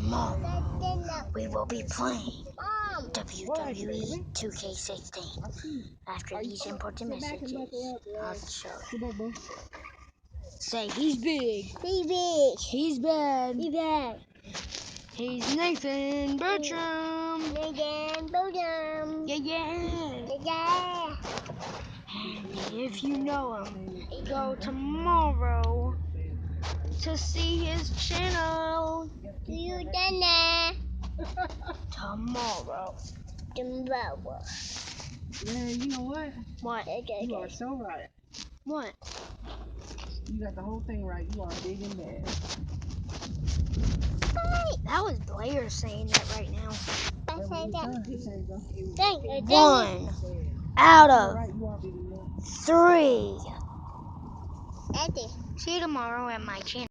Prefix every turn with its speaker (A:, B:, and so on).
A: tomorrow we will be playing WWE 2K16. After these important messages, I'll show you. Say, he's big.
B: He's big.
A: He's bad.
B: He's bad.
A: He's Nathan Bertram.
B: Nathan Bertram.
A: Yeah, yeah.
B: Yeah.
A: And if you know him, go tomorrow to see his channel.
B: See you then.
A: Tomorrow.
B: Tomorrow.
C: Man, you know what?
A: What?
C: You are so right.
A: What?
C: You got the whole thing right. You are big and bad.
A: That was Blair saying that right now.
B: I say that.
C: You
A: One out
C: are
A: of
C: right. You are big and bad.
A: 3.
B: Eddie.
A: See you tomorrow at my channel.